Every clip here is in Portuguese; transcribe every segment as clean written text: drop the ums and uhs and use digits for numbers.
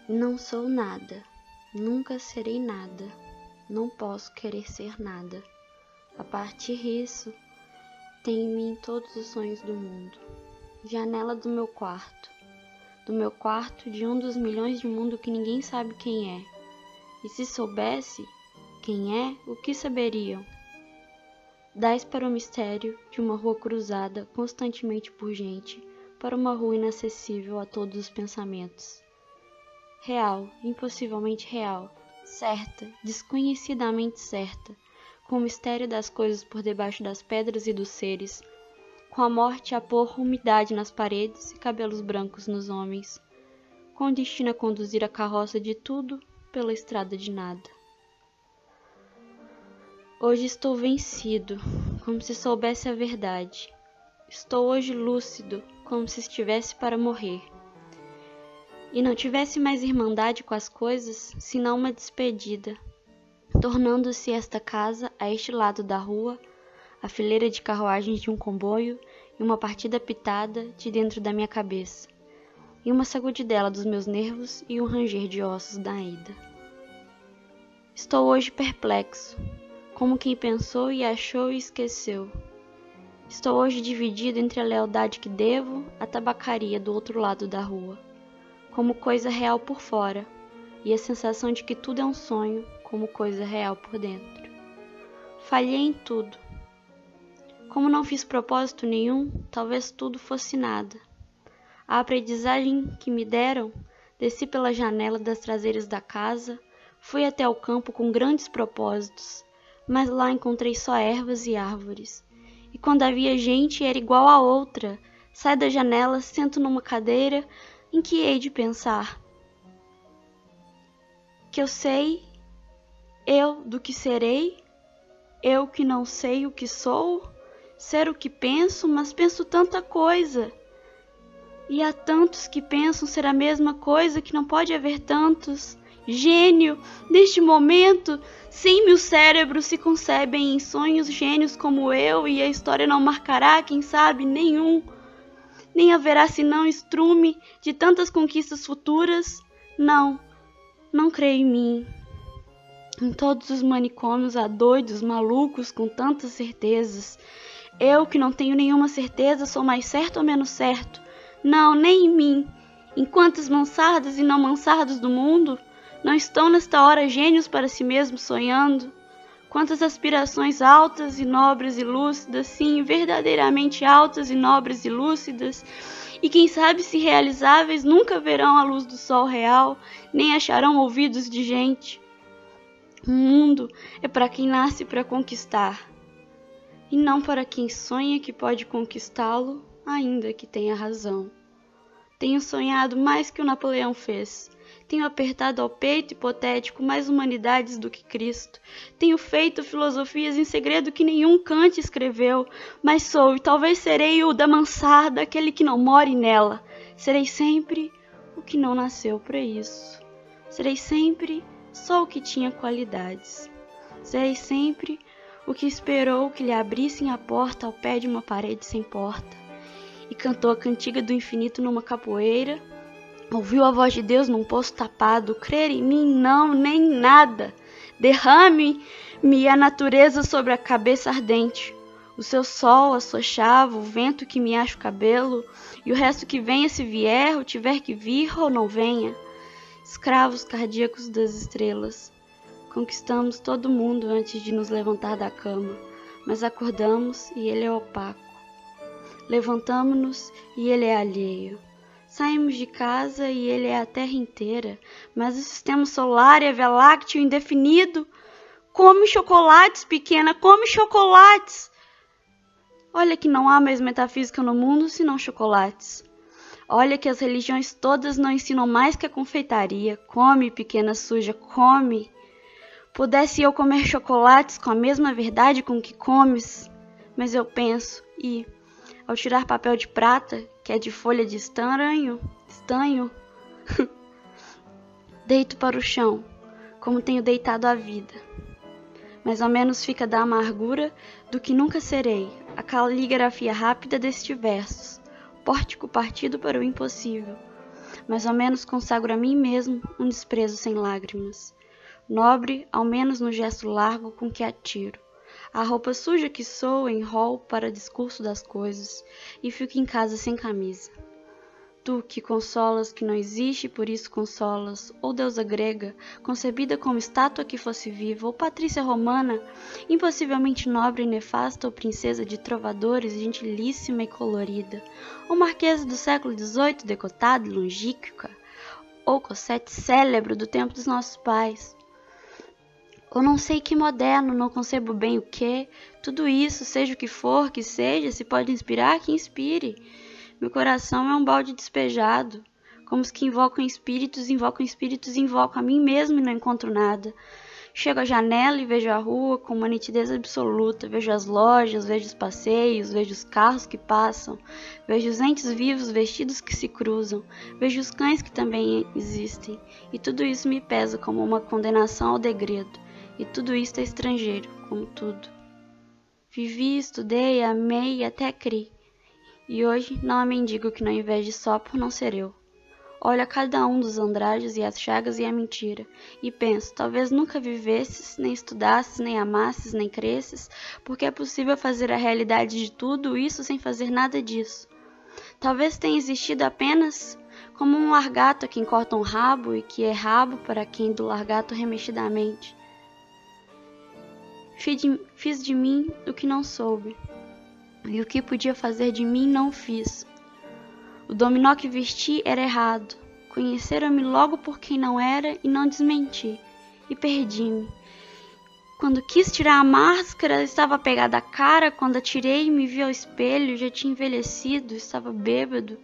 Não sou nada, nunca serei nada, não posso querer ser nada. A partir disso, tenho em mim todos os sonhos do mundo. Janela do meu quarto de um dos milhões de mundo que ninguém sabe quem é. E se soubesse quem é, o que saberiam? Dais para o mistério de uma rua cruzada constantemente por gente, para uma rua inacessível a todos os pensamentos. Real, impossivelmente real, certa, desconhecidamente certa, com o mistério das coisas por debaixo das pedras e dos seres, com a morte a pôr umidade nas paredes e cabelos brancos nos homens, com o destino a conduzir a carroça de tudo pela estrada de nada. Hoje estou vencido, como se soubesse a verdade. Estou hoje lúcido, como se estivesse para morrer. E não tivesse mais irmandade com as coisas, senão uma despedida, tornando-se esta casa, a este lado da rua, a fileira de carruagens de um comboio e uma partida pitada de dentro da minha cabeça, e uma sacudidela dos meus nervos e um ranger de ossos da ida. Estou hoje perplexo, como quem pensou e achou e esqueceu. Estou hoje dividido entre a lealdade que devo à tabacaria do outro lado da rua, como coisa real por fora, e a sensação de que tudo é um sonho, como coisa real por dentro. Falhei em tudo. Como não fiz propósito nenhum, talvez tudo fosse nada. A aprendizagem que me deram, desci pela janela das traseiras da casa, fui até o campo com grandes propósitos, mas lá encontrei só ervas e árvores. E quando havia gente, era igual a outra. Saio da janela, sento numa cadeira, em que hei de pensar? Que eu sei, eu do que serei, eu que não sei o que sou, ser o que penso, mas penso tanta coisa. E há tantos que pensam ser a mesma coisa que não pode haver tantos. Gênio, neste momento, 100.000 cérebros se concebem em sonhos gênios como eu, e a história não marcará, quem sabe, nenhum. Nem haverá senão estrume de tantas conquistas futuras. Não creio em mim. Em todos os manicômios há doidos, malucos, com tantas certezas. Eu, que não tenho nenhuma certeza, sou mais certo ou menos certo? Não, nem em mim. Em quantas mansardas e não mansardas do mundo não estão nesta hora gênios para si mesmos sonhando? Quantas aspirações altas e nobres e lúcidas, sim, verdadeiramente altas e nobres e lúcidas, e quem sabe se realizáveis nunca verão a luz do sol real, nem acharão ouvidos de gente. O mundo é para quem nasce para conquistar, e não para quem sonha que pode conquistá-lo, ainda que tenha razão. Tenho sonhado mais que o Napoleão fez. Tenho apertado ao peito hipotético mais humanidades do que Cristo. Tenho feito filosofias em segredo que nenhum Kant escreveu, mas sou e talvez serei o da mansarda, aquele que não more nela. Serei sempre o que não nasceu para isso. Serei sempre só o que tinha qualidades. Serei sempre o que esperou que lhe abrissem a porta ao pé de uma parede sem porta, e cantou a cantiga do infinito numa capoeira, ouviu a voz de Deus num poço tapado. Crer em mim não, nem nada. Derrame-me a natureza sobre a cabeça ardente, o seu sol, a sua chava, o vento que me acha o cabelo, e o resto que venha se vier, ou tiver que vir, ou não venha. Escravos cardíacos das estrelas, conquistamos todo mundo antes de nos levantar da cama, mas acordamos e ele é opaco. Levantamo-nos e ele é alheio. Saímos de casa e ele é a terra inteira, mas o sistema solar e a Via Láctea indefinido. Come chocolates, pequena, come chocolates! Olha que não há mais metafísica no mundo senão chocolates. Olha que as religiões todas não ensinam mais que a confeitaria. Come, pequena suja, come. Pudesse eu comer chocolates com a mesma verdade com que comes, mas eu penso e, ao tirar papel de prata, que é de folha de estanho, deito para o chão, como tenho deitado a vida. Mas ao menos fica da amargura do que nunca serei, a caligrafia rápida destes versos, pórtico partido para o impossível. mas ao menos consagro a mim mesmo um desprezo sem lágrimas. Nobre, ao menos no gesto largo com que atiro. A roupa suja que sou enrolo para discurso das coisas, e fico em casa sem camisa. Tu que consolas que não existe, por isso consolas, ou deusa grega, concebida como estátua que fosse viva, ou patrícia romana, impossivelmente nobre e nefasta, ou princesa de trovadores, gentilíssima e colorida, ou marquesa do século XVIII, decotada e longínqua, ou Cosette célebre do tempo dos nossos pais. Ou não sei que moderno, não concebo bem o que, tudo isso, seja o que for, que seja, se pode inspirar, que inspire. Meu coração é um balde despejado, como os que invocam espíritos, invocam a mim mesmo e não encontro nada. Chego à janela e vejo a rua com uma nitidez absoluta, vejo as lojas, vejo os passeios, vejo os carros que passam, vejo os entes vivos vestidos que se cruzam, vejo os cães que também existem, e tudo isso me pesa como uma condenação ao degredo, e tudo isso é estrangeiro, como tudo. Vivi, estudei, amei e até criei. E hoje não há mendigo que não inveje só por não ser eu. Olho a cada um dos andrajos e as chagas e a mentira, e penso, talvez nunca vivesses, nem estudasses, nem amasses, nem cresces, porque é possível fazer a realidade de tudo isso sem fazer nada disso. Talvez tenha existido apenas como um largato a quem corta um rabo e que é rabo para quem do largato remexidamente. Fiz de mim o que não soube. E o que podia fazer de mim não fiz. O dominó que vesti era errado. Conheceram-me logo por quem não era e não desmenti. E perdi-me. Quando quis tirar a máscara, estava pegada à cara. Quando a tirei, me vi ao espelho, já tinha envelhecido, estava bêbado.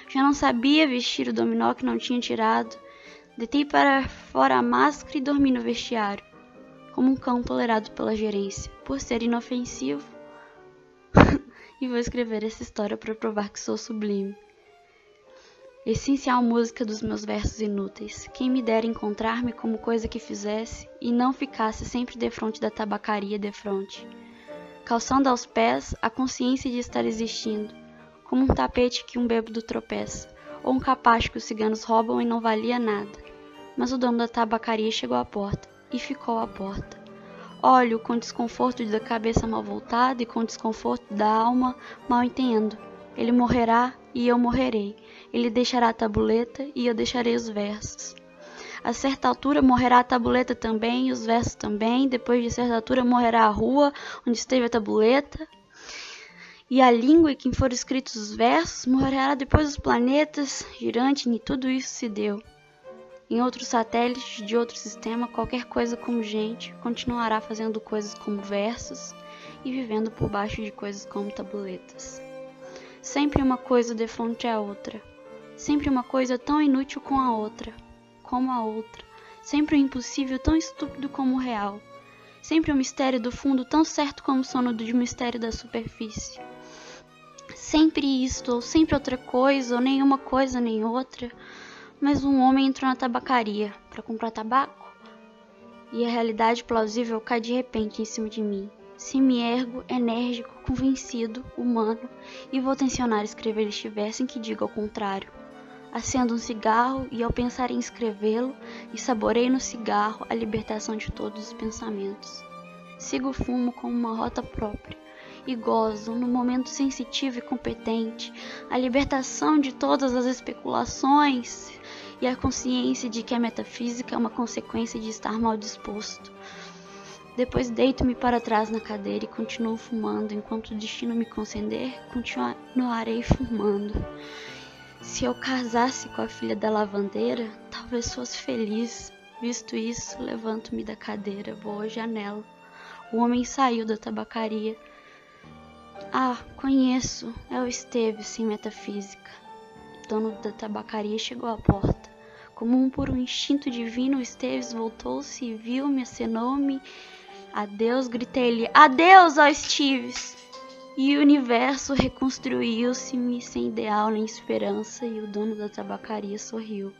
Já não sabia vestir o dominó que não tinha tirado. Deitei para fora a máscara e dormi no vestiário, como um cão tolerado pela gerência, por ser inofensivo. E vou escrever essa história para provar que sou sublime. Essencial música dos meus versos inúteis. Quem me dera encontrar-me como coisa que fizesse e não ficasse sempre defronte da tabacaria defronte. Calçando aos pés a consciência de estar existindo, como um tapete que um bêbado tropeça, ou um capacho que os ciganos roubam e não valia nada. Mas o dono da tabacaria chegou à porta, e ficou à porta. Olho com desconforto da cabeça mal voltada e com desconforto da alma mal entendo. Ele morrerá e eu morrerei. Ele deixará a tabuleta e eu deixarei os versos. A certa altura morrerá a tabuleta também e os versos também. Depois de certa altura morrerá a rua onde esteve a tabuleta e a língua em que foram escritos os versos. Morrerá depois os planetas girantes e tudo isso se deu. Em outros satélites de outro sistema, qualquer coisa como gente continuará fazendo coisas como versos e vivendo por baixo de coisas como tabuletas. Sempre uma coisa defronte à outra. Sempre uma coisa tão inútil como a outra. Sempre um impossível tão estúpido como o real. Sempre um mistério do fundo tão certo como o sono de um mistério da superfície. Sempre isto, ou sempre outra coisa, ou nenhuma coisa nem outra. Mas um homem entrou na tabacaria para comprar tabaco e a realidade plausível cai de repente em cima de mim. Se me ergo, enérgico, convencido, humano, e vou tensionar escrever este verso em que diga ao contrário. Acendo um cigarro e ao pensar em escrevê-lo, e saboreio no cigarro a libertação de todos os pensamentos. Sigo o fumo como uma rota própria e gozo, no momento sensitivo e competente, a libertação de todas as especulações e a consciência de que a metafísica é uma consequência de estar mal disposto. Depois deito-me para trás na cadeira e continuo fumando. Enquanto o destino me conceder, continuarei fumando. Se eu casasse com a filha da lavandeira, talvez fosse feliz. Visto isso, levanto-me da cadeira, vou à janela. O homem saiu da tabacaria. Ah, conheço, é o Esteves sem metafísica. O dono da tabacaria chegou à porta. Como por um instinto divino, o Esteves voltou-se e viu-me, acenou-me. Adeus, gritei-lhe. Adeus, ó Esteves! E o universo reconstruiu-se-me sem ideal nem esperança, e o dono da tabacaria sorriu.